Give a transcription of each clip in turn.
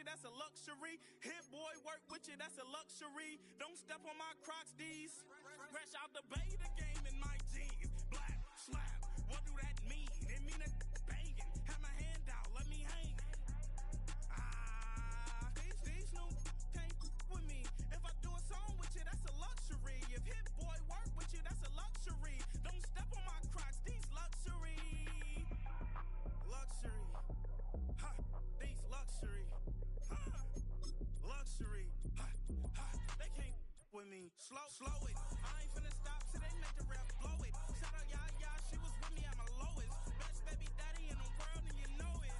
you, that's a luxury. Hit boy, work with you, that's a luxury. Don't step on my Crocs, D's. Fresh out the bay, the game in my jeans. Black, slap, what do that mean? It mean a banging. Have my hand out, let me hang. These new can't with me. If I do a song with you, that's a luxury. If Hit Boy work with you, that's a luxury. Don't step on my Crocs, these luxury. Luxury. Ha, these luxury. Ha, luxury. Ha, ha, they can't with me. Slow it. I ain't finna stop till they make the rap blow it. Shout out, yeah, she was with me at my lowest. Best baby daddy in the world, and you know it.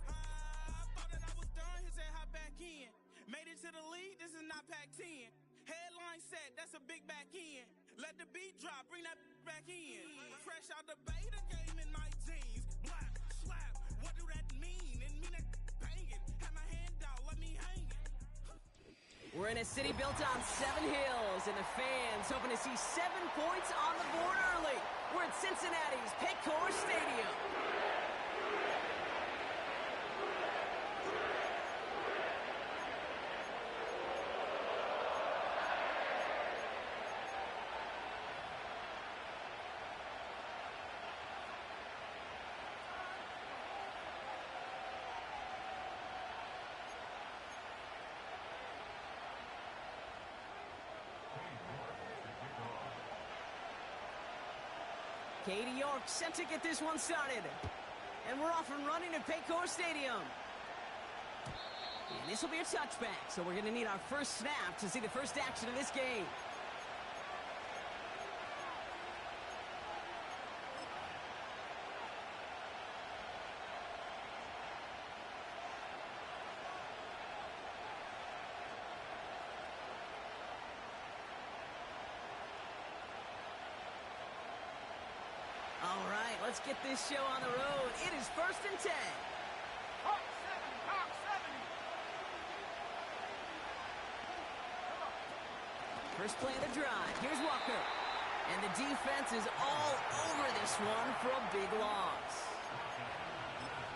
I thought that I was done, he said hop back in. Made it to the league, this is not Pac-10. Headline set, that's a big back end. Let the beat drop, bring that back in. Fresh out the bay, the game in my jeans. Black, slap, what do that mean? It mean that banging. Have my hand out, let me hang it. We're in a city built on 7 hills, and the fans hoping to see 7 points on the board early. We're at Cincinnati's Paycor Stadium. Katie York set to get this one started. And we're off and running at Paycor Stadium. And this will be a touchback, so we're going to need our first snap to see the first action of this game. All right, let's get this show on the road. It is 1st and 10. Hawk 70, Hawk 70. First play of the drive. Here's Walker. And the defense is all over this one for a big loss.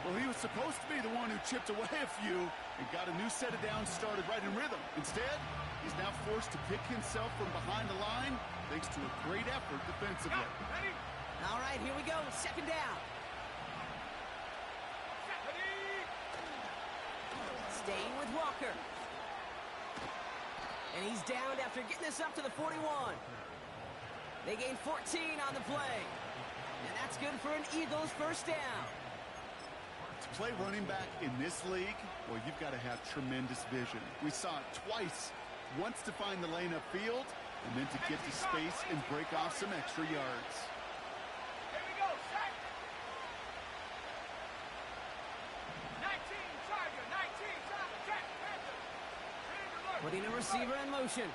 Well, he was supposed to be the one who chipped away a few and got a new set of downs started right in rhythm. Instead, he's now forced to pick himself from behind the line thanks to a great effort defensively. Ready? All right, here we go. 2nd down. Staying with Walker. And he's downed after getting this up to the 41. They gain 14 on the play. And that's good for an Eagles first down. To play running back in this league, well, you've got to have tremendous vision. We saw it twice. Once to find the lane upfield, and then to get to space and break off some extra yards. Putting a receiver in motion.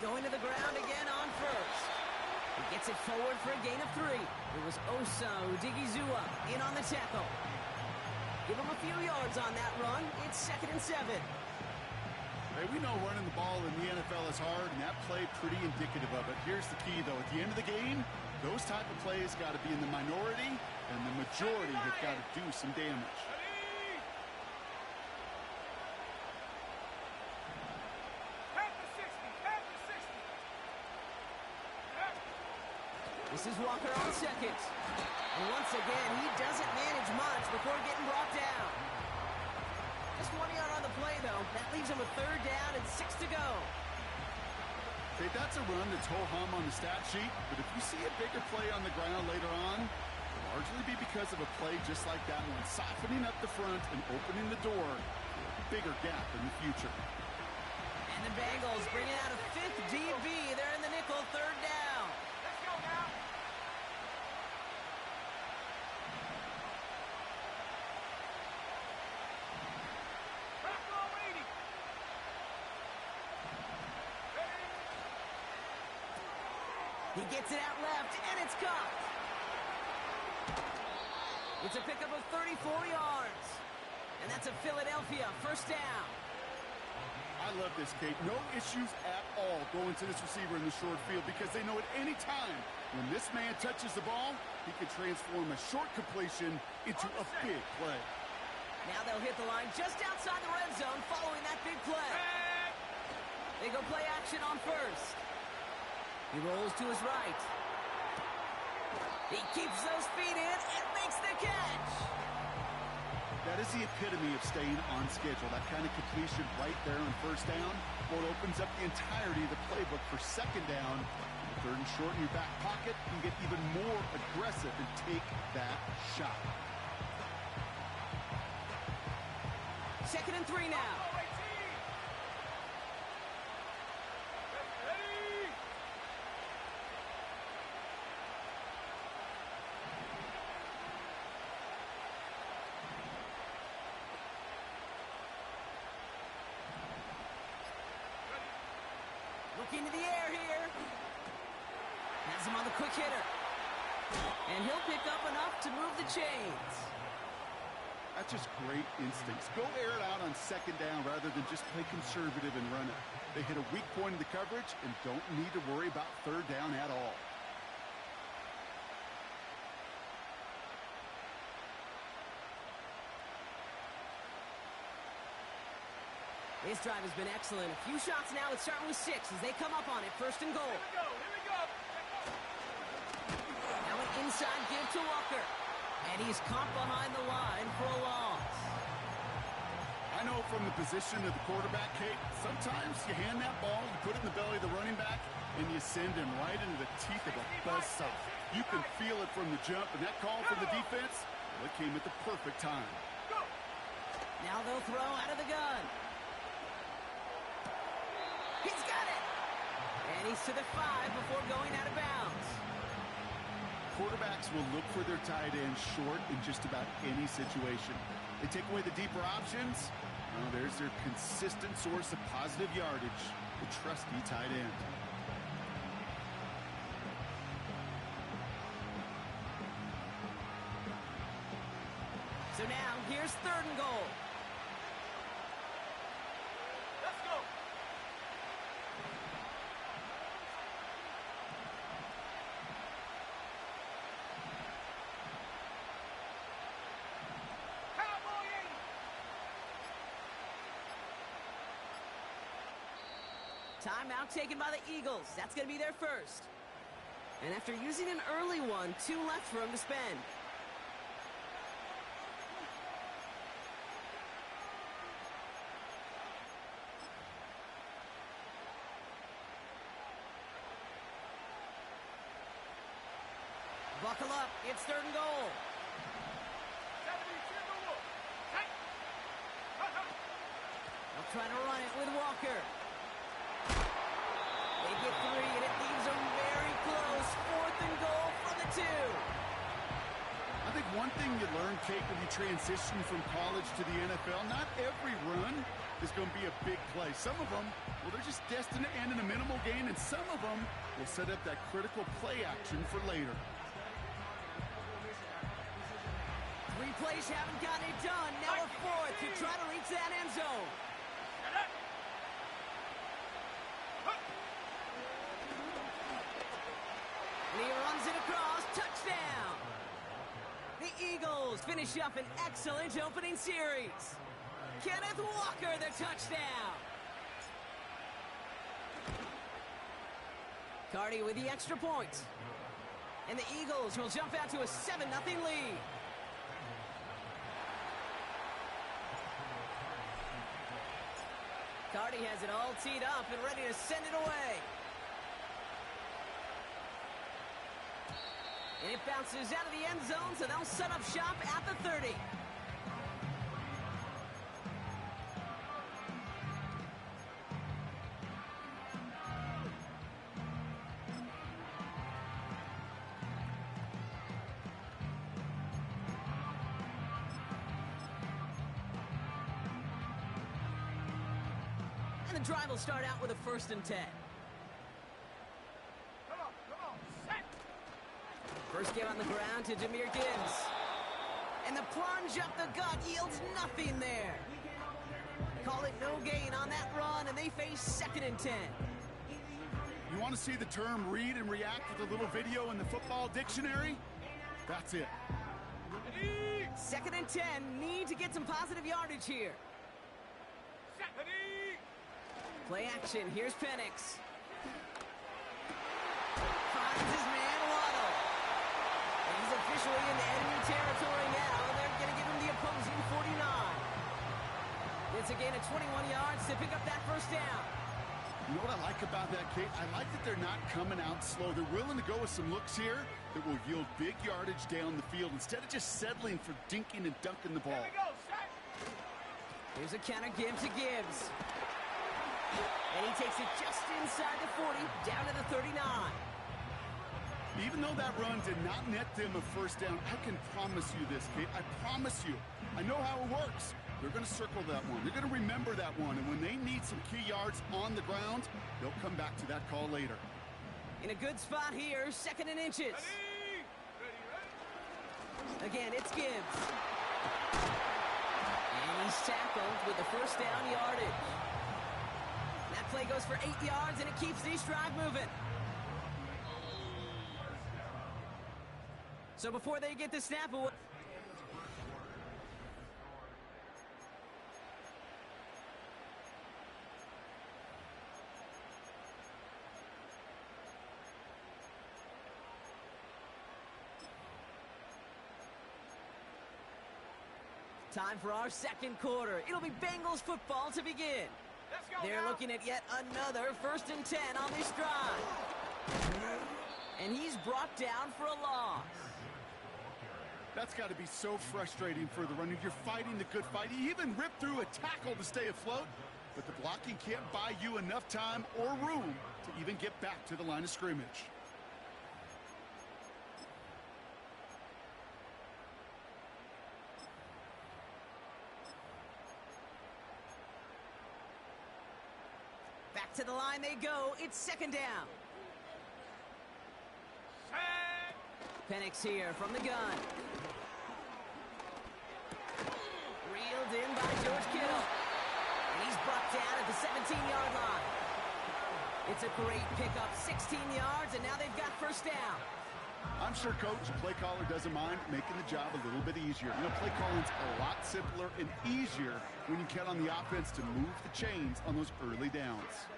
Going to the ground again on first. He gets it forward for a gain of 3. It was Osa Odigizua in on the tackle. Give him a few yards on that run. It's 2nd and 7. Hey, we know running the ball in the NFL is hard, and that play pretty indicative of it. Here's the key, though. At the end of the game, those type of plays got to be in the minority, and the majority have got to do some damage. This is Walker on 2nd. And once again, he doesn't manage much before getting brought down. Just 1 yard on the play, though. That leaves him with 3rd down and 6 to go. Okay, that's a run that's ho-hum on the stat sheet, but if you see a bigger play on the ground later on, it'll largely be because of a play just like that one, softening up the front and opening the door for a bigger gap in the future. And the Bengals bringing out a 5th DB. They're in the nickel, 3rd down. Let's go now. He gets it out left, and it's caught. It's a pickup of 34 yards. And that's a Philadelphia first down. I love this, Kate. No issues at all going to this receiver in the short field because they know at any time when this man touches the ball, he can transform a short completion into a big play. Now they'll hit the line just outside the red zone following that big play. They go play action on first. He rolls to his right. He keeps those feet in and makes the catch. That is the epitome of staying on schedule. That kind of completion right there on first down. Well, it opens up the entirety of the playbook for second down. Third and short in your back pocket. You can get even more aggressive and take that shot. 2nd and 3 now. Looking to the air here. Has him on the quick hitter. And he'll pick up enough to move the chains. That's just great instincts. Go air it out on second down rather than just play conservative and run it. They hit a weak point in the coverage and don't need to worry about third down at all. This drive has been excellent. A few shots now. It's starting with 6 as they come up on it. 1st and goal. Here we go. Now an inside give to Walker. And he's caught behind the line for a loss. I know from the position of the quarterback, Kate, sometimes you hand that ball, you put it in the belly of the running back, and you send him right into the teeth of a buzzsaw. You can feel it from the jump, and that call from the defense, well, it came at the perfect time. Now they'll throw out of the gun. He's got it! And he's to the 5 before going out of bounds. Quarterbacks will look for their tight end short in just about any situation. They take away the deeper options. Well, there's their consistent source of positive yardage, the trusty tight end. So now, here's 3rd and goal. Let's go. Cowboying. Timeout taken by the Eagles. That's going to be their first. And after using an early one, 2 left for him to spend. Buckle up. It's 3rd and goal. 72 to Wolf. Hey. They'll try to run it with Walker. They get 3, and it leaves them very close. 4th and goal for the 2. I think one thing you learn, Kate, when you transition from college to the NFL, not every run is going to be a big play. Some of them, well, they're just destined to end in a minimal gain, and some of them will set up that critical play action for later. 3 plays haven't gotten it done. Now a 4th to try to reach that end zone. And he runs it across. Touchdown. The Eagles finish up an excellent opening series. Kenneth Walker, the touchdown. Cardi with the extra point. And the Eagles will jump out to a 7-0 lead. Cardi has it all teed up and ready to send it away. And it bounces out of the end zone, so they'll set up shop at the 30. And the drive will start out with a 1st and 10. Come on. Set. First game on the ground to Jahmyr Gibbs. And the plunge up the gut yields nothing there. Call it no gain on that run, and they face 2nd and 10. You want to see the term read and react with a little video in the football dictionary? That's it. Ready? Second and 10. Need to get some positive yardage here. Set. Ready? Play action. Here's Penix. Finds his man, Waddle. And he's officially in enemy territory now, and they're going to give him the opposing 49. It's a gain of 21 yards to pick up that first down. You know what I like about that, Kate? I like that they're not coming out slow. They're willing to go with some looks here that will yield big yardage down the field instead of just settling for dinking and dunking the ball. Here we go. Set. Here's a counter give to Gibbs. And he takes it just inside the 40, down to the 39. Even though that run did not net them a first down, I can promise you this, Kate. I promise you. I know how it works. They're going to circle that one. They're going to remember that one. And when they need some key yards on the ground, they'll come back to that call later. In a good spot here, second and inches. Ready? Ready? Again, it's Gibbs. And he's tackled with the first down yardage. That play goes for 8 yards, and it keeps this drive moving. So before they get the snap away... Time for our second quarter. It'll be Bengals football to begin. Let's go. They're now. looking at yet another first and 10 on this drive. And he's brought down for a loss. That's got to be so frustrating for the runner. You're fighting the good fight. He even ripped through a tackle to stay afloat, but the blocking can't buy you enough time or room to even get back to the line of scrimmage. Back to the line they go. It's second down. Set. Penix here from the gun. Reeled in by George Kittle. And he's brought down at the 17-yard line. It's a great pickup, 16 yards, and now they've got first down. I'm sure Coach, play caller doesn't mind making the job a little bit easier. You know, play calling's a lot simpler and easier when you count on the offense to move the chains on those early downs.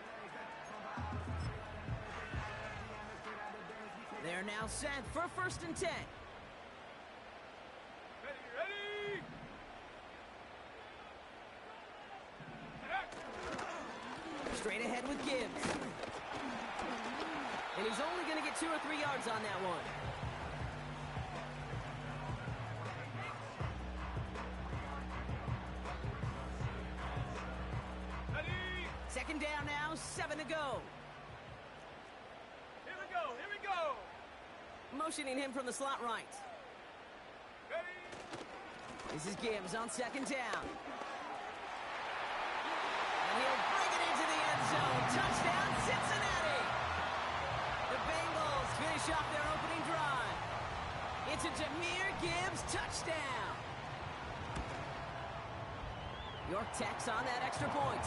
They're now set for first and 10. Ready? Straight ahead with Gibbs. And he's only going to get 2 or 3 yards on that one. Ready? Second down now, 7 to go. Here we go. Here we go. Motioning him from the slot right. Ready? This is Gibbs on second down. And he'll bring it into the end zone. Touchdown, Cincinnati! The Bengals finish off their opening drive. It's a Jahmyr Gibbs touchdown. York Tech's on that extra point.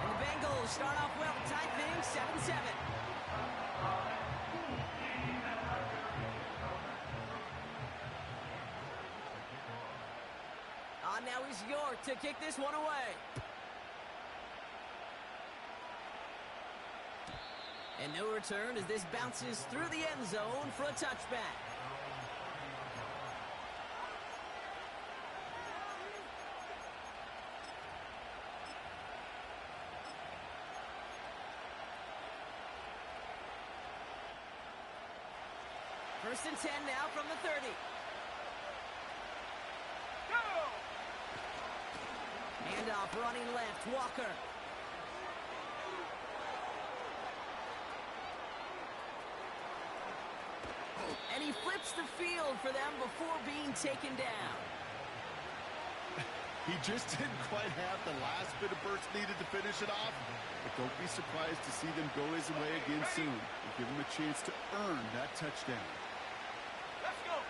And the Bengals start off well, tie things 7-7. On now is York to kick this one away. And no return as this bounces through the end zone for a touchback. First and 10 now from the 30. Go. Handoff running left, Walker. And he flips the field for them before being taken down. He just didn't quite have the last bit of burst needed to finish it off, but don't be surprised to see them go his way again soon and give him a chance to earn that touchdown. Let's go.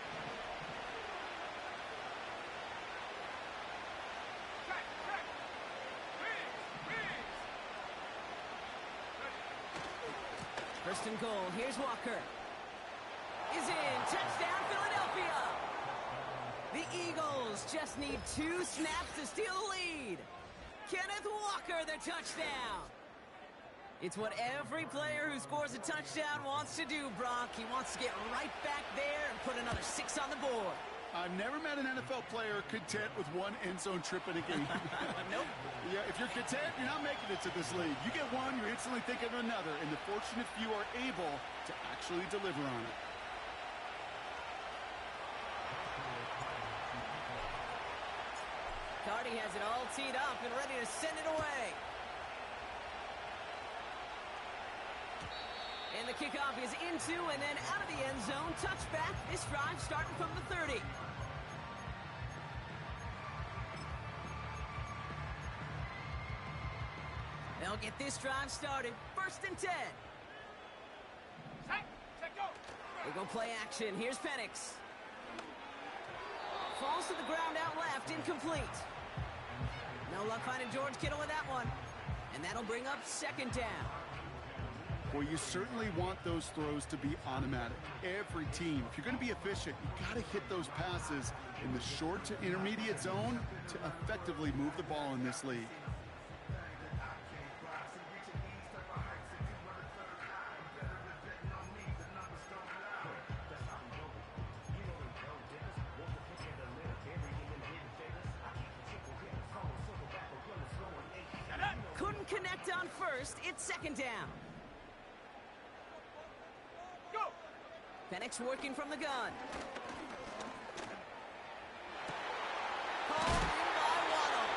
Check. Freeze. First and goal, here's Walker. Is in, touchdown Philadelphia. The Eagles just need 2 snaps to steal the lead. Kenneth Walker, the touchdown. It's what every player who scores a touchdown wants to do, Brock. He wants to get right back there and put another 6 on the board. I've never met an NFL player content with 1 end zone trip in a game. Nope. Yeah, if you're content, you're not making it to this league. You get one, you're instantly thinking of another, and the fortunate few are able to actually deliver on it. Cardi has it all teed up and ready to send it away. And the kickoff is into and then out of the end zone. Touchback. This drive starting from the 30. They'll get this drive started. 1st and 10. Set, go. They go play action. Here's Penix. Falls to the ground out left. Incomplete. No luck finding George Kittle with that one. And that'll bring up 2nd down. Well, you certainly want those throws to be automatic. Every team, if you're going to be efficient, you got to hit those passes in the short to intermediate zone to effectively move the ball in this league. Couldn't connect on 1st. It's 2nd down. Go. Penix working from the gun. Called in by Waddle.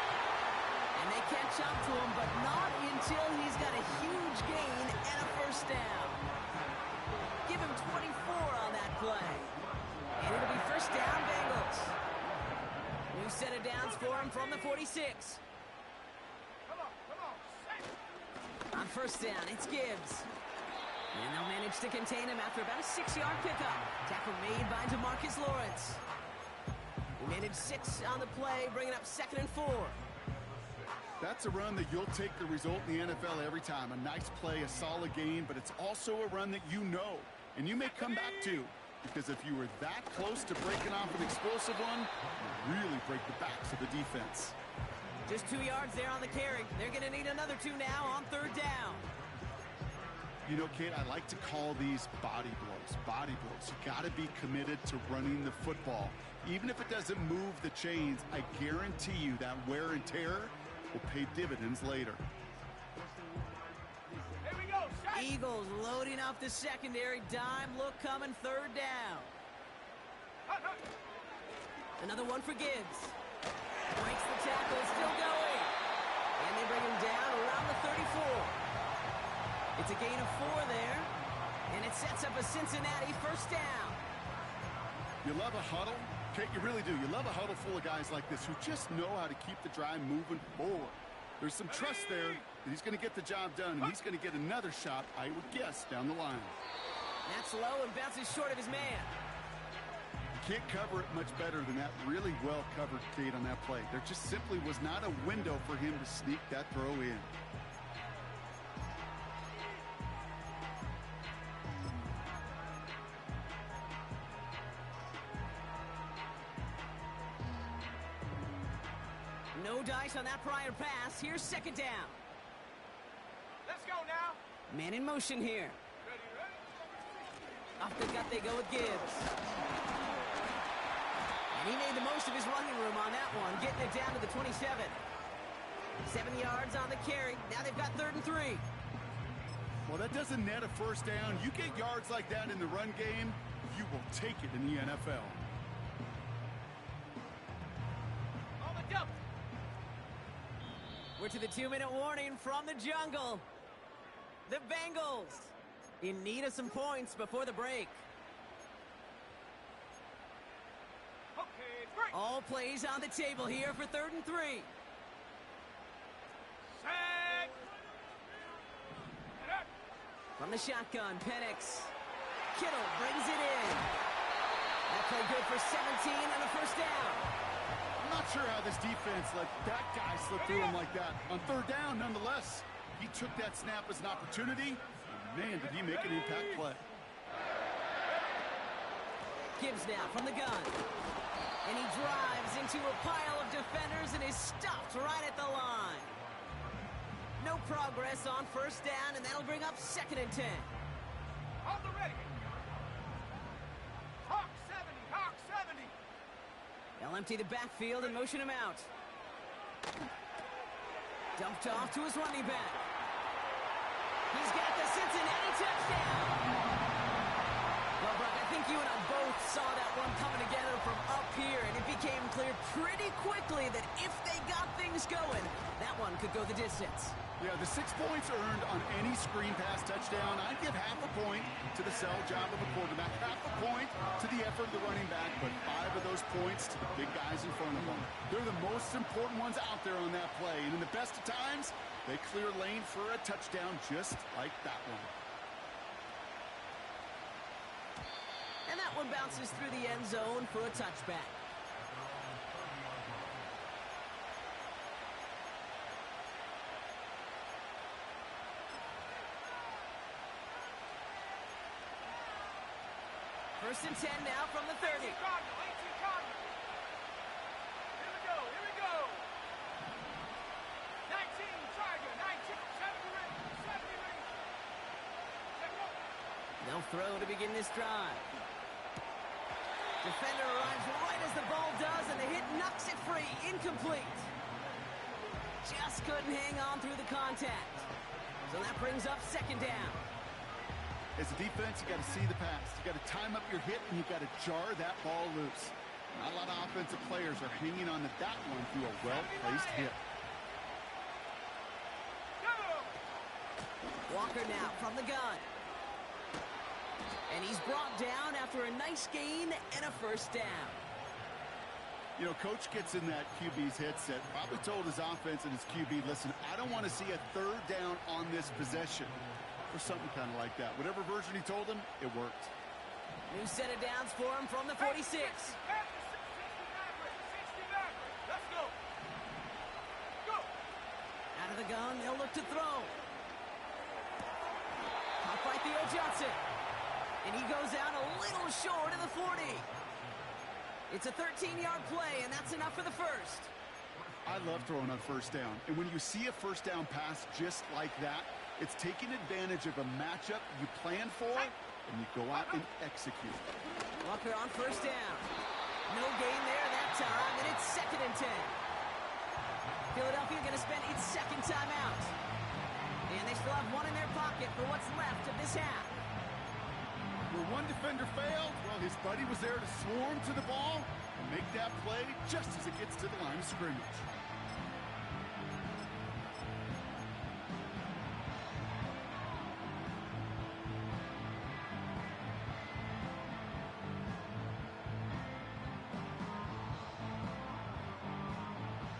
And they catch up to him, but not until he's got a huge gain and a 1st down. Give him 24 on that play. And it'll be 1st down, Bengals. New set of downs for him from the 46. Come on. Set. On 1st down, it's Gibbs. And they'll manage to contain him after about a 6-yard pickup. Tackle made by DeMarcus Lawrence. He managed 6 on the play, bringing up 2nd and 4. That's a run that you'll take the result in the NFL every time. A nice play, a solid game, but it's also a run that you know, and you may come back to. Because if you were that close to breaking off an explosive one, you really break the backs of the defense. Just 2 yards there on the carry. They're going to need another 2 now on 3rd down. You know, Kate, I like to call these body blows. Body blows. You got to be committed to running the football. Even if it doesn't move the chains, I guarantee you that wear and tear will pay dividends later. Here we go. Set. Eagles loading off the secondary. Dime look coming 3rd down. Hut. Another one for Gibbs. Breaks the tackle, still going. And they bring him down around the 34. It's a gain of 4 there. And it sets up a Cincinnati 1st down. You love a huddle? Kate, you really do. You love a huddle full of guys like this who just know how to keep the drive moving forward. There's some trust there that he's going to get the job done, and he's going to get another shot, I would guess, down the line. That's low and bounces short of his man. Can't cover it much better than that really well covered Kate on that play. There just simply was not a window for him to sneak that throw in. No dice on that prior pass. Here's 2nd down. Let's go now. Man in motion here. Ready. Off the gut they go with Gibbs. And he made the most of his running room on that one, getting it down to the 27. 7 yards on the carry. Now they've got 3rd and 3. Well, that doesn't net a 1st down. You get yards like that in the run game, you will take it in the NFL. On the double. We're to the 2-minute warning from the jungle. The Bengals in need of some points before the break. Okay, break. All plays on the table here for 3rd and 3. Set. Get up. From the shotgun, Penix. Kittle brings it in. That play good for 17 and a 1st down. I'm not sure how this defense let that guy slip through him like that. On 3rd down, nonetheless, he took that snap as an opportunity. And man, did he make an impact play. Gibbs now from the gun. And he drives into a pile of defenders and is stopped right at the line. No progress on first down, and that'll bring up 2nd and 10. On the ready. Hawk 70, Hawk 70. They'll empty the backfield and motion him out. Dumped off to his running back. He's got the Cincinnati touchdown. Well, Brock, I think you and I both saw that one coming together from up here, and it became clear pretty quickly that if they got things going, that one could go the distance. Yeah, the 6 points earned on any screen pass touchdown, I'd give half a point to the sell job of a quarterback, half a point to the effort of the running back, but 5 of those points to the big guys in front of them. They're the most important ones out there on that play, and in the best of times, they clear lane for a touchdown just like that one. And that one bounces through the end zone for a touchback. First and 10 now from the 30. 18 Cardinal. Here we go, here we go. 19 Tiger, 19, 70 ring, 70 ring. Check up. They'll throw to begin this drive. Defender arrives right as the ball does, and the hit knocks it free. Incomplete. Just couldn't hang on through the contact. So that brings up 2nd down. As a defense, you got to see the pass. You got to time up your hit, and you got to jar that ball loose. Not a lot of offensive players are hanging on to that one through a well-placed hit. Walker now from the gun. And he's brought down after a nice gain and a first down. You know, Coach gets in that QB's headset, probably told his offense and his QB, listen, I don't want to see a 3rd down on this possession. Or something kind of like that. Whatever version he told him, it worked. New set of downs for him from the 46. Let's go. Go. Out of the gun, they'll look to throw. Caught by Theo Johnson. And he goes out a little short of the 40. It's a 13-yard play, and that's enough for the first. I love throwing on first down. And when you see a first down pass just like that, it's taking advantage of a matchup you plan for, and you go out and execute. Walker on first down. No gain there that time, and it's 2nd and 10. Philadelphia going to spend its 2nd timeout. And they still have one in their pocket for what's left of this half. Where one defender failed, well, his buddy was there to swarm to the ball and make that play just as it gets to the line of scrimmage.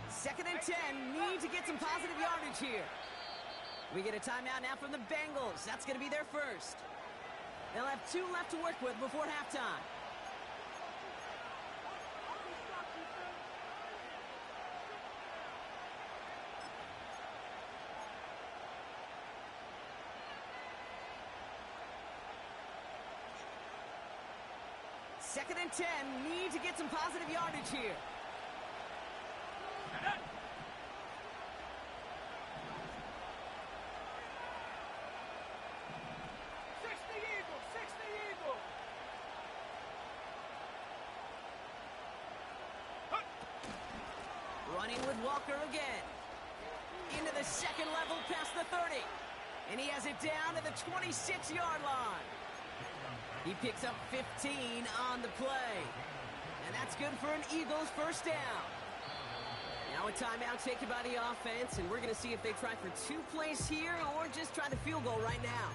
Second and 10, need to get some positive yardage here. We get a timeout now from the Bengals. That's going to be their first. They'll have 2 left to work with before halftime. Second and 10, need to get some positive yardage here. 60 Eagles. Running with Walker again. Into the second level past the 30. And he has it down to the 26-yard line. He picks up 15 on the play. And that's good for an Eagles first down. Now a timeout taken by the offense, and we're going to see if they try for 2 plays here or just try the field goal right now.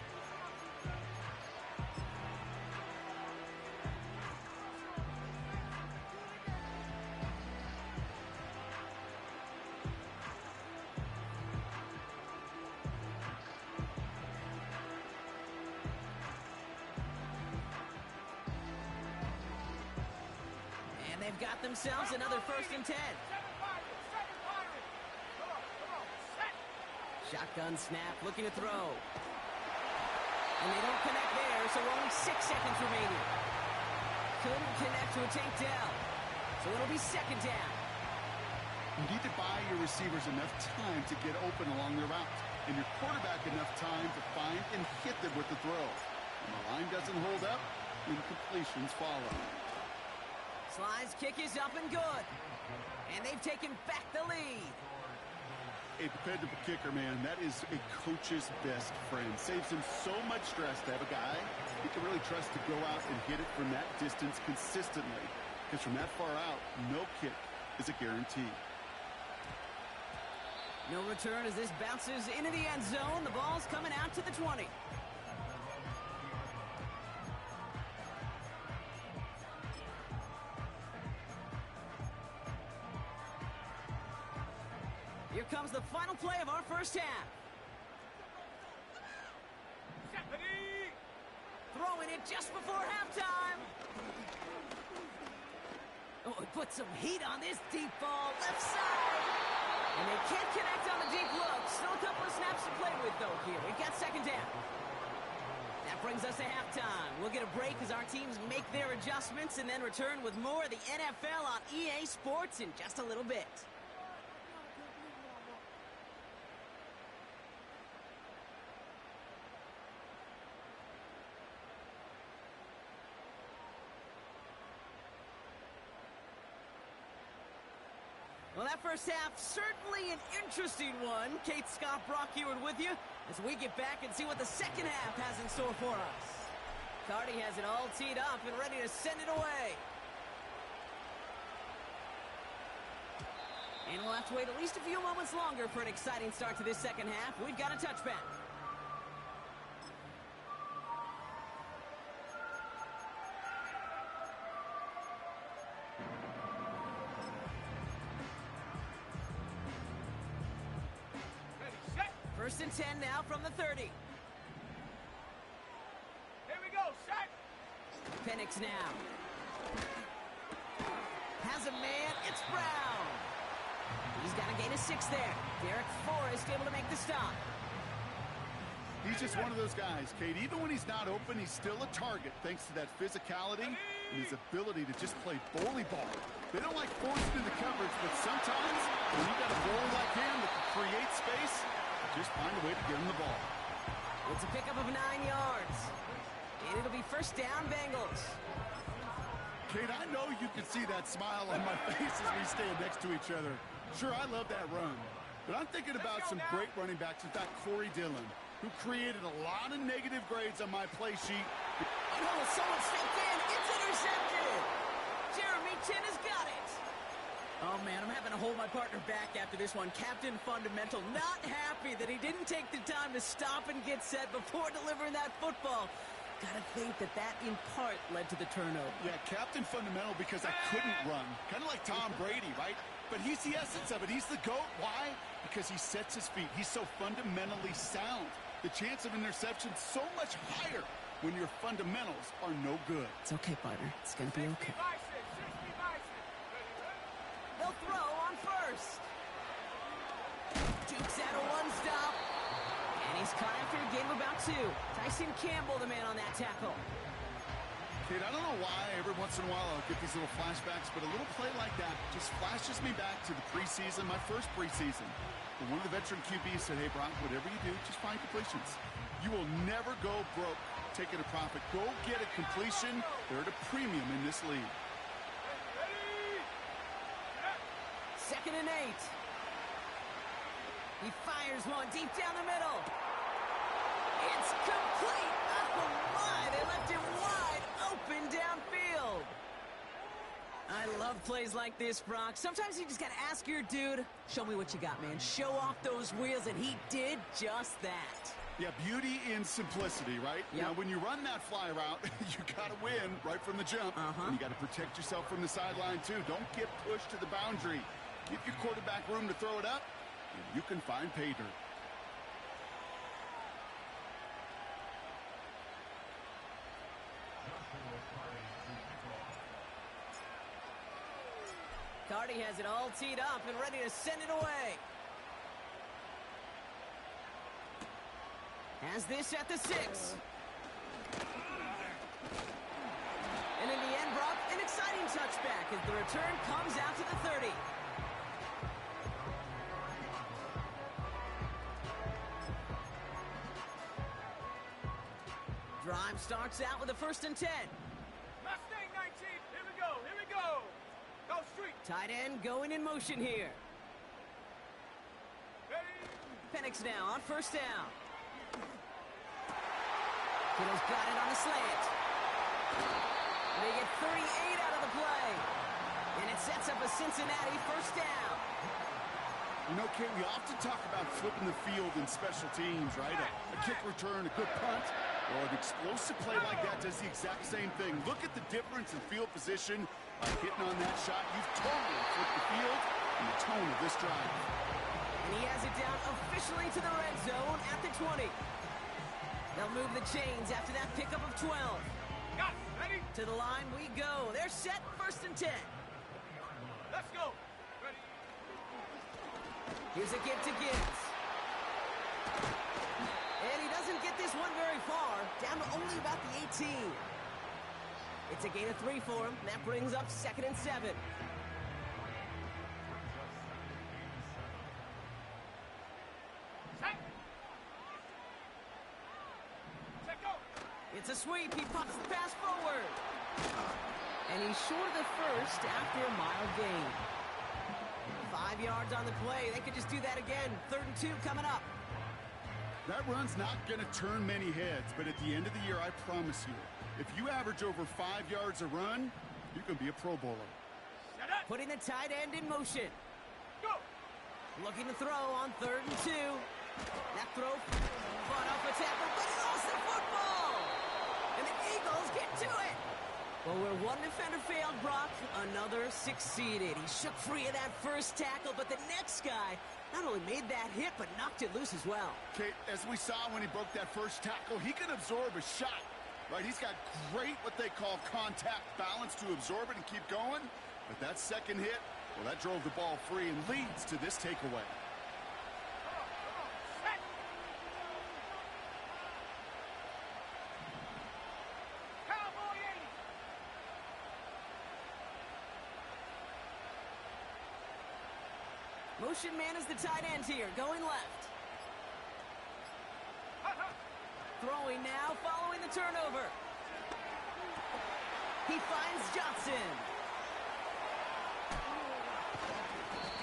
And they've got themselves another first and 10. Shotgun snap, looking to throw. And they don't connect there, so only 6 seconds remaining. Couldn't connect to a takedown. So So it'll be second down. You need to buy your receivers enough time to get open along their routes, and your quarterback enough time to find and hit them with the throw. When the line doesn't hold up, incompletions follow. Sly's kick is up and good. And they've taken back the lead. A dependable kicker, man, that is a coach's best friend. Saves him so much stress to have a guy he can really trust to go out and hit it from that distance consistently. Because from that far out, no kick is a guarantee. No return as this bounces into the end zone. The ball's coming out to the 20. Here comes the final play of our first half. Stephanie! Throwing it just before halftime. Oh, he put some heat on this deep ball, left side. And they can't connect on the deep look. Still a couple of snaps to play with, though, here. We've got second down. That brings us to halftime. We'll get a break as our teams make their adjustments and then return with more of the NFL on EA Sports in just a little bit. Well, that first half, certainly an interesting one. Kate Scott, Brock Ewart with you as we get back and see what the second half has in store for us. Cardi has it all teed up and ready to send it away. And we'll have to wait at least a few moments longer for an exciting start to this second half. We've got a touchback. First and 10 now from the 30. Here we go, set! Penix now. Has a man, it's Brown. He's got a gain of 6 there. Derek Forrest able to make the stop. He's just one of those guys, Kate. Even when he's not open, he's still a target thanks to that physicality and his ability to just play bully ball. They don't like forcing into coverage, but sometimes when you got a bowler like him that can create space, just find a way to get him the ball. It's a pickup of 9 yards. And it'll be first down, Bengals. Kate, I know you can see that smile on my face as we stand next to each other. Sure, I love that run. But I'm thinking about some great running backs. In fact, Corey Dillon, who created a lot of negative grades on my play sheet. Oh, someone stepped in. It's intercepted. Jeremy Chin has got it. Oh, man, I'm having to hold my partner back after this one. Captain Fundamental not happy that he didn't take the time to stop and get set before delivering that football. Gotta think that in part led to the turnover. Yeah, Captain Fundamental because I couldn't run. Kind of like Tom Brady, right? But he's the essence of it. He's the GOAT. Why? Because he sets his feet. He's so fundamentally sound. The chance of interception so much higher when your fundamentals are no good. It's okay, partner. It's gonna be okay. 60 Bison. They'll throw on first. Dukes out a one-stop. And he's caught after a gain of about 2. Tyson Campbell, the man on that tackle. Kid, I don't know why every once in a while I'll get these little flashbacks, but a little play like that just flashes me back to the preseason, my first preseason. And one of the veteran QBs said, hey, Brock, whatever you do, just find completions. You will never go broke taking a profit. Go get a completion. They're at a premium in this league. Second and 8. He fires one deep down the middle. It's complete. Oh, my. They left him wide open downfield. I love plays like this, Brock. Sometimes you just got to ask your dude, show me what you got, man. Show off those wheels, and he did just that. Yeah, beauty in simplicity, right? Yep. Now, when you run that fly route, you got to win right from the jump. And you got to protect yourself from the sideline, too. Don't get pushed to the boundary. Give your quarterback room to throw it up, and you can find pay dirt. Cardi has it all teed up and ready to send it away. Has this at the 6. And in the end, Brock, an exciting touchback. as the return comes out to the 30. Drive starts out with a 1st and 10. Mustang 19. Here we go. Here we go. Go street. Tight end going in motion here. Ready. Penix now on 1st down. Kittle's got it on the slant. They get 38 out of the play. And it sets up a Cincinnati 1st down. You know, Kate, we often talk about flipping the field in special teams, right? A kick return, a good punt. Well, an explosive play like that does the exact same thing. Look at the difference in field position by hitting on that shot. You've totally flipped the field and the tone of this drive. And he has it down officially to the red zone at the 20. They'll move the chains after that pickup of 12. Got it. Ready. To the line we go. They're set, 1st and 10. Let's go. Ready. Here's a give to Gibbs. And he doesn't get this one very far, down to only about the 18. It's a gain of 3 for him. That brings up 2nd and 7. Set. Set go. It's a sweep. He pops the pass forward. And he's short of the 1st after a mild gain. 5 yards on the play. They could just do that again. 3rd and 2 coming up. That run's not going to turn many heads, but at the end of the year, I promise you, if you average over 5 yards a run, you're going to be a Pro Bowler. Set up. Putting the tight end in motion. Go. Looking to throw on 3rd and 2. That throw fought off a tackle, but he lost the football. And the Eagles get to it. Well, where one defender failed, Brock, another succeeded. He shook free of that 1st tackle, but the next guy not only made that hit, but knocked it loose as well. Okay, as we saw when he broke that 1st tackle, he can absorb a shot, right? He's got great, what they call contact balance to absorb it and keep going. But that 2nd hit, well, that drove the ball free and leads to this takeaway. Set. Cowboy 80. Motion man is the tight end here, going left. Throwing now, following the turnover. He finds Johnson.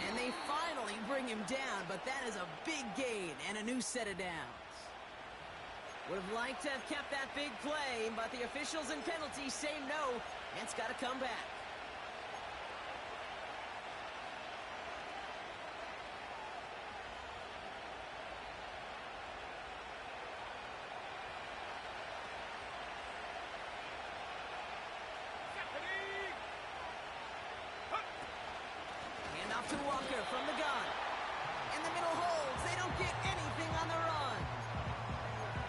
And they finally bring him down, but that is a big gain and a new set of downs. Would have liked to have kept that big play, but the officials and penalties say no, and it's got to come back. Hand off to Walker from the gun. In the middle holds. They don't get anything on the run.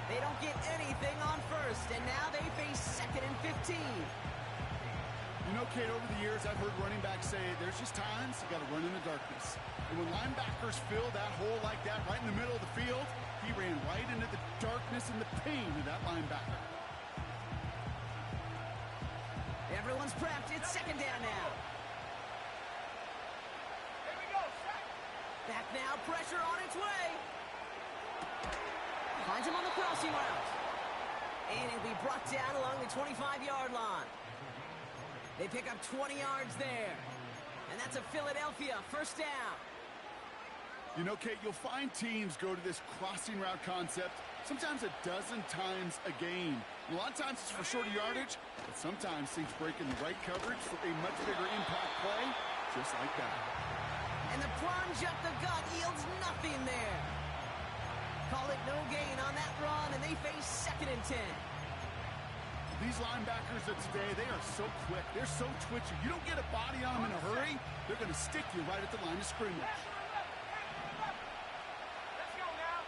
They don't get anything on 1st, and now they face 2nd and 15. You know, Kate, over the years, I've heard running backs say there's just times you got to run in the darkness. And when linebackers fill that hole like that right in the middle of the field, he ran right into the darkness and the pain of that linebacker. Everyone's prepped. It's 2nd down now. Here we go. Set. Back now, pressure on its way. Finds him on the crossing route. And he'll be brought down along the 25-yard line. They pick up 20 yards there. And that's a Philadelphia 1st down. You know, Kate, you'll find teams go to this crossing route concept sometimes a dozen times a game. A lot of times it's for shorter yardage, but sometimes teams break in the right coverage for a much bigger impact play, just like that. And the plunge up the gut yields nothing there. Call it no gain on that run, and they face 2nd and 10. These linebackers of today, they are so quick. They're so twitchy. You don't get a body on them in a hurry, they're going to stick you right at the line of scrimmage. Let's go now.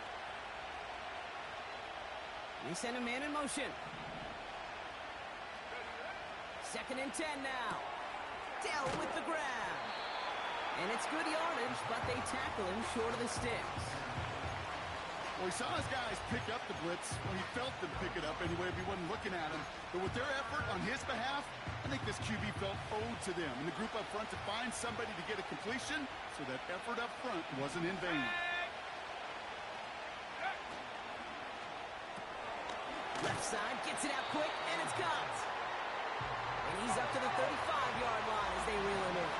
They send a man in motion. 2nd and 10 now. Dell with the grab. And it's good yardage, but they tackle him short of the sticks. Well, he saw his guys pick up the blitz. Well, he felt them pick it up anyway if he wasn't looking at him. But with their effort on his behalf, I think this QB felt owed to them and the group up front to find somebody to get a completion, so that effort up front wasn't in vain. Left side gets it out quick, and it's caught. And he's up to the 35-yard line as they reel him in.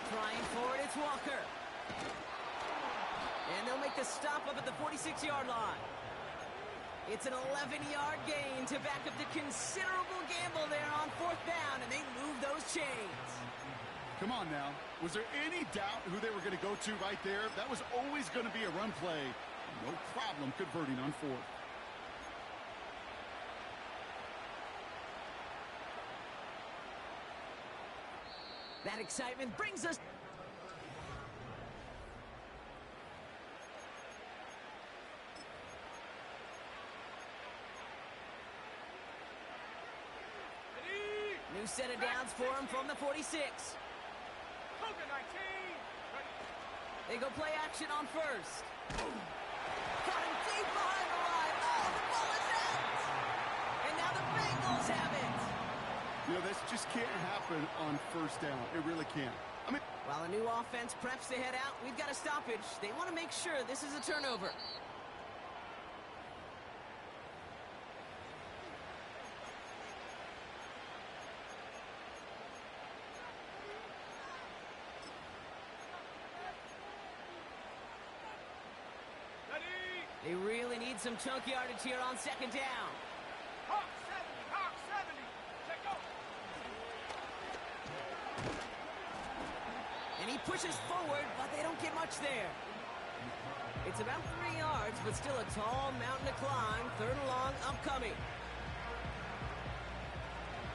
Trying for it, it's Walker. And they'll make the stop up at the 46-yard line. It's an 11-yard gain to back up the considerable gamble there on 4th down, and they move those chains. Come on now. Was there any doubt who they were going to go to right there? That was always going to be a run play. No problem converting on 4th. That excitement brings us... New set of downs for him from the 46. Cougar 19. They go play action on 1st. Caught him deep behind the line. Oh, the ball is out! And now the Bengals have it. You know, this just can't happen on 1st down. It really can't. I mean, While a new offense preps to head out, we've got a stoppage. They want to make sure this is a turnover. They really need some chunk yardage here on 2nd down. Hawk 70. Hawk 70. Check go. And he pushes forward, but they don't get much there. It's about 3 yards, but still a tall mountain to climb. 3rd and long upcoming.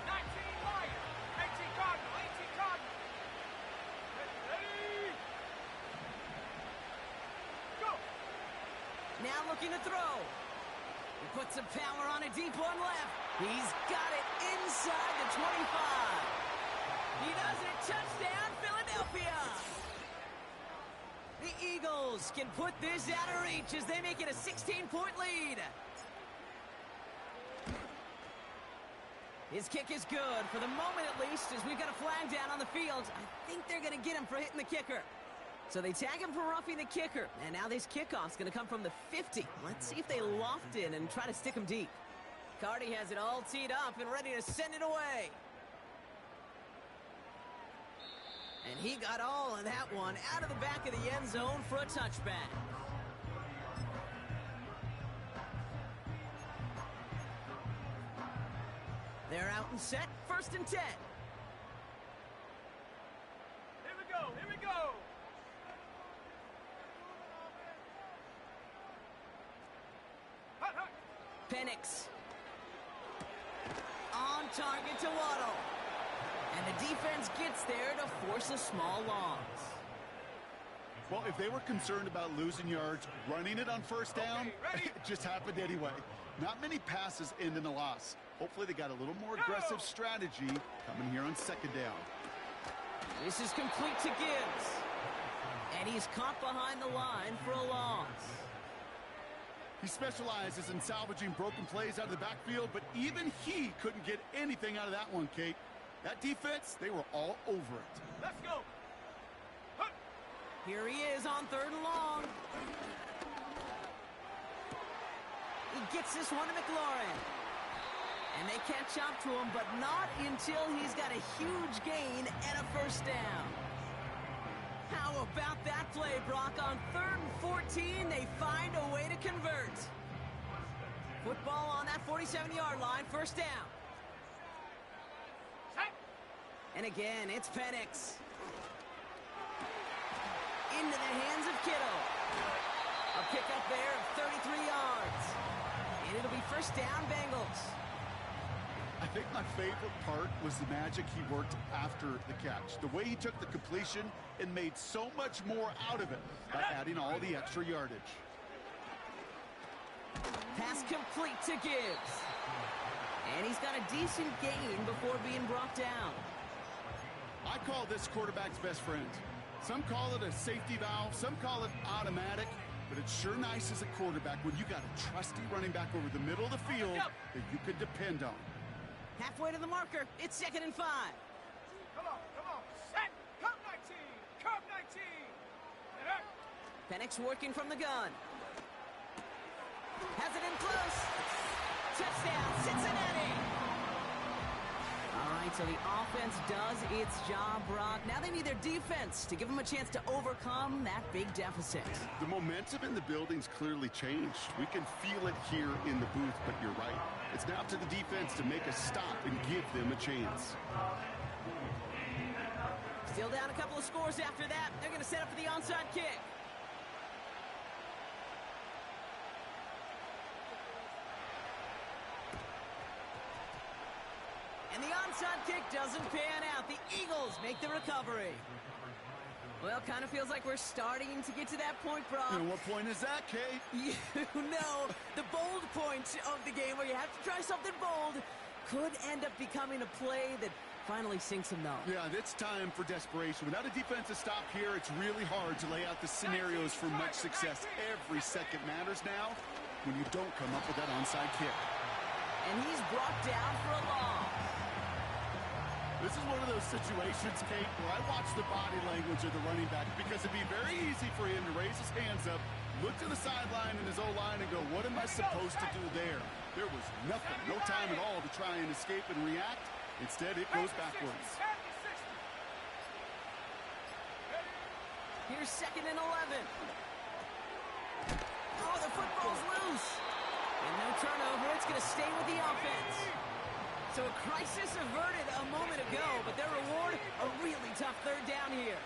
19 Lions. 18 Cardinal. 18 Cardinal. Ready. Go. Now looking to throw. He puts some power on a deep one left. He's got it inside the 25. He does it. Touchdown, Philadelphia. The Eagles can put this out of reach as they make it a 16-point lead. His kick is good, for the moment at least, as we've got a flag down on the field. I think they're going to get him for hitting the kicker. So they tag him for roughing the kicker. And now this kickoff's going to come from the 50. Let's see if they loft in and try to stick him deep. Cardi has it all teed up and ready to send it away. And he got all of that one out of the back of the end zone for a touchback. They're out and set, 1st and 10. Here we go. Here we go. Hut, hut. Penix. On target to Waddle. And the defense gets there to force a small loss. well, if they were concerned about losing yards, running it on 1st down, it just happened anyway. Not many passes end in a loss. Hopefully they got a little more aggressive strategy coming here on 2nd down. This is complete to Gibbs. And he's caught behind the line for a loss. He specializes in salvaging broken plays out of the backfield, but even he couldn't get anything out of that one, Kate. That defense, they were all over it. Let's go. Hut. Here he is on 3rd and long. He gets this one to McLaurin. And they catch up to him, but not until he's got a huge gain and a 1st down. How about that play, Brock? On 3rd and 14, they find a way to convert. Football on that 47-yard line, 1st down. And again, it's Penix. Into the hands of Kittle. A pickup there of 33 yards. And it'll be 1st down, Bengals. I think my favorite part was the magic he worked after the catch. The way he took the completion and made so much more out of it by adding all the extra yardage. Pass complete to Gibbs. And he's got a decent gain before being brought down. I call this quarterback's best friend. Some call it a safety valve, some call it automatic, but it's sure nice as a quarterback when you got a trusty running back over the middle of the field that you can depend on. Halfway to the marker, it's 2nd and 5. Come on, set, come 19, come 19. Get up. Penix working from the gun. Has it in close. Touchdown, Cincinnati. All right, so the offense does its job, Brock. Now they need their defense to give them a chance to overcome that big deficit. The momentum in the building's clearly changed. We can feel it here in the booth, but you're right. It's now up to the defense to make a stop and give them a chance. Still down a couple of scores after that. They're going to set up for the onside kick. And the onside kick doesn't pan out. The Eagles make the recovery. Well, kind of feels like we're starting to get to that point, Brock. And what point is that, Kate? You know, the bold point of the game where you have to try something bold could end up becoming a play that finally sinks them, though. Yeah, it's time for desperation. Without a defensive stop here, it's really hard to lay out the scenarios for much success. Every second matters now when you don't come up with that onside kick. And he's brought down for a loss. This is one of those situations, Kate, where I watch the body language of the running back because it'd be very easy for him to raise his hands up, look to the sideline in his O-line and go, what am I supposed to do there? There was nothing, no time at all to try and escape and react. Instead, it goes backwards. Here's 2nd and 11. Oh, the football's loose. And no turnover. It's going to stay with the offense. So a crisis averted a moment ago, but their reward, a really tough 3rd down here.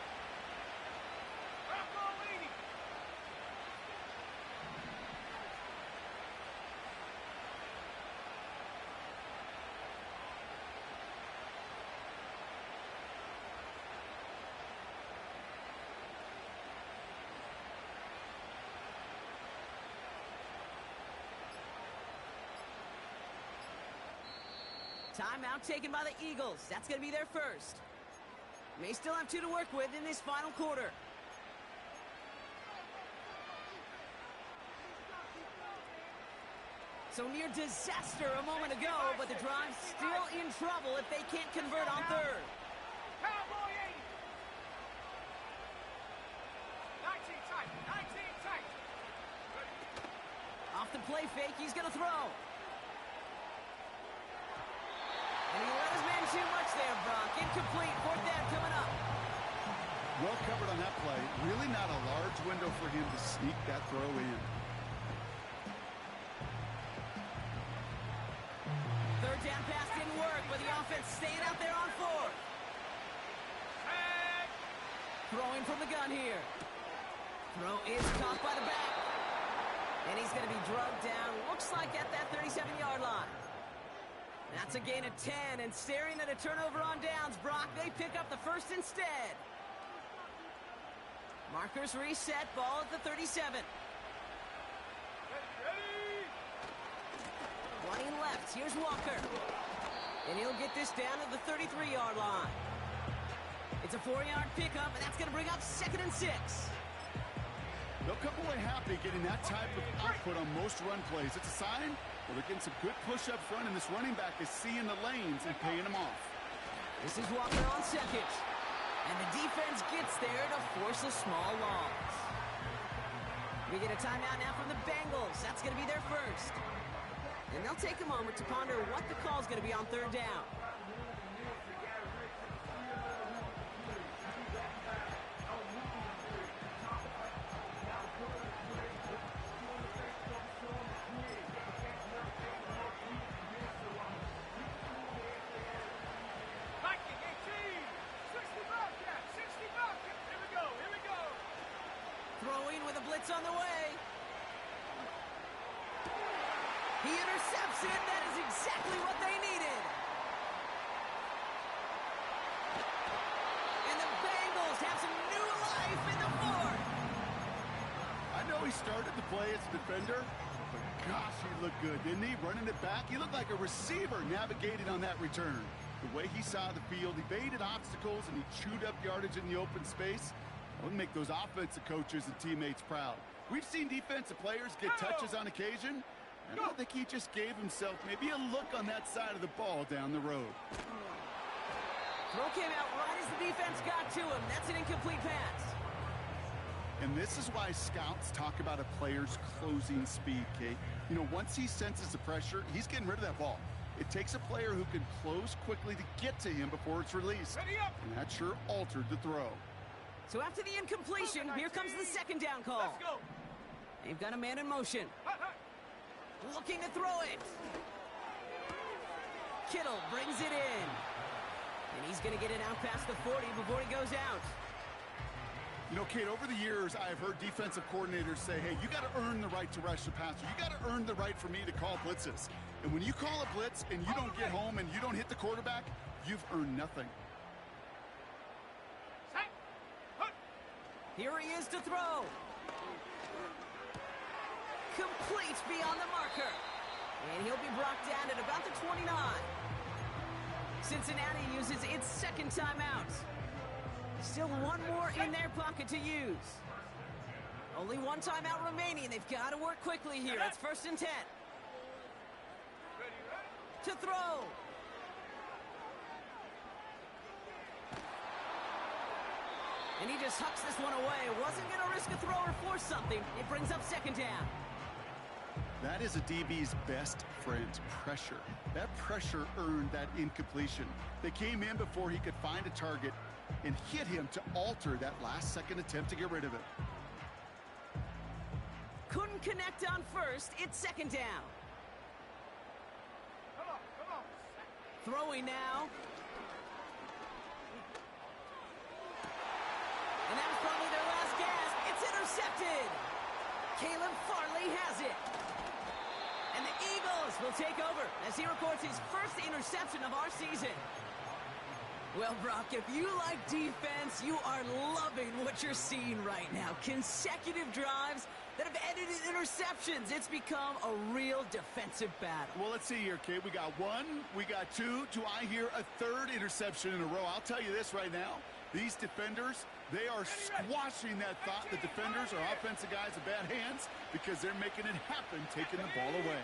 Timeout taken by the Eagles. That's going to be their first. May still have 2 to work with in this final quarter. So near disaster a moment ago, but the drive's still in trouble if they can't convert on 3rd. Cowboy 80. 19 tight, 19 tight. Off the play fake, he's going to throw. And he let his man too much there, Brock. Incomplete. 4th down coming up. Well covered on that play. Really not a large window for him to sneak that throw in. 3rd down pass didn't work, but the offense staying out there on 4th. Throwing from the gun here. Throw is caught by the back. And he's going to be drugged down. Looks like at that 37-yard line. That's a gain of 10, and staring at a turnover on downs, Brock, they pick up the first instead. Markers reset, ball at the 37. Running left, here's Walker. And he'll get this down to the 33-yard line. It's a 4-yard pickup, and that's going to bring up 2nd and 6. They'll come away happy getting that type of output on most run plays. It's a sign. Well, they're getting some good push up front, and this running back is seeing the lanes and paying them off. This is Walker on 2nd. And the defense gets there to force a small loss. We get a timeout now from the Bengals. That's going to be their first. And they'll take a moment to ponder what the call is going to be on 3rd down. On the way. He intercepts it. That is exactly what they needed. And the Bengals have some new life in the 4th. I know he started the play as a defender, but Gosh, he looked good, didn't he? Running it back. He looked like a receiver navigating on that return. The way he saw the field, he baited obstacles, and he chewed up yardage in the open space. That would make those offensive coaches and teammates proud. We've seen defensive players get touches on occasion, and I think he just gave himself maybe a look on that side of the ball down the road. Throw came out right as the defense got to him. That's an incomplete pass. And this is why scouts talk about a player's closing speed, Kate. You know, once he senses the pressure, he's getting rid of that ball. It takes a player who can close quickly to get to him before it's released. And that sure altered the throw. So after the incompletion, here comes the second down call. Let's go. They've got a man in motion. Looking to throw it. Kittle brings it in. And he's going to get it out past the 40 before he goes out. You know, Kate, over the years, I've heard defensive coordinators say, hey, you got to earn the right to rush the passer. You got to earn the right for me to call blitzes. And when you call a blitz and you don't get home and you don't hit the quarterback, you've earned nothing. Here he is to throw. Complete beyond the marker. And he'll be brought down at about the 29. Cincinnati uses its second timeout. Still one more in their pocket to use. Only one timeout remaining. They've got to work quickly here. It's 1st and 10. To throw. And he just hucks this one away. Wasn't going to risk a throw or force something. It brings up 2nd down. That is a DB's best friend, pressure. That pressure earned that incompletion. They came in before he could find a target and hit him to alter that last-second attempt to get rid of it. Couldn't connect on first. It's 2nd down. Come on. Throwing now. And that was probably their last gasp. It's intercepted. Caleb Farley has it. And the Eagles will take over as he records his first interception of our season. Well, Brock, if you like defense, you are loving what you're seeing right now. Consecutive drives that have ended in interceptions. It's become a real defensive battle. Well, let's see here, Kate. We got one, we got two. Do I hear a third interception in a row? I'll tell you this right now. These defenders, they are squashing that thought the defenders are offensive guys in bad hands because they're making it happen, taking the ball away.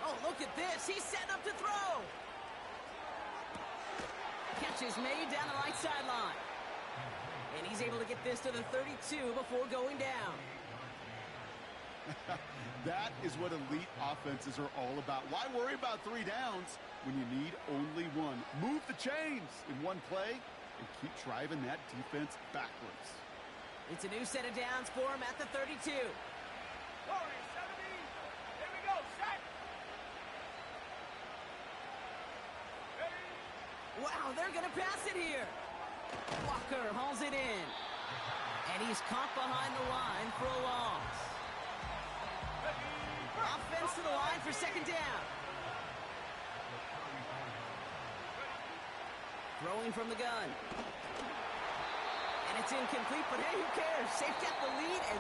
Oh, look at this. He's setting up to throw. Catch is made down the right sideline. And he's able to get this to the 32 before going down. That is what elite offenses are all about. Why worry about 3 downs when you need only one? Move the chains in one play and keep driving that defense backwards. It's a new set of downs for him at the 32. 40, 70. Here we go. Set. Ready. Wow, they're going to pass it here. Walker hauls it in. And he's caught behind the line for a loss. Offense to the line for 2nd down. Throwing from the gun. And it's incomplete, but hey, who cares? They've got the lead and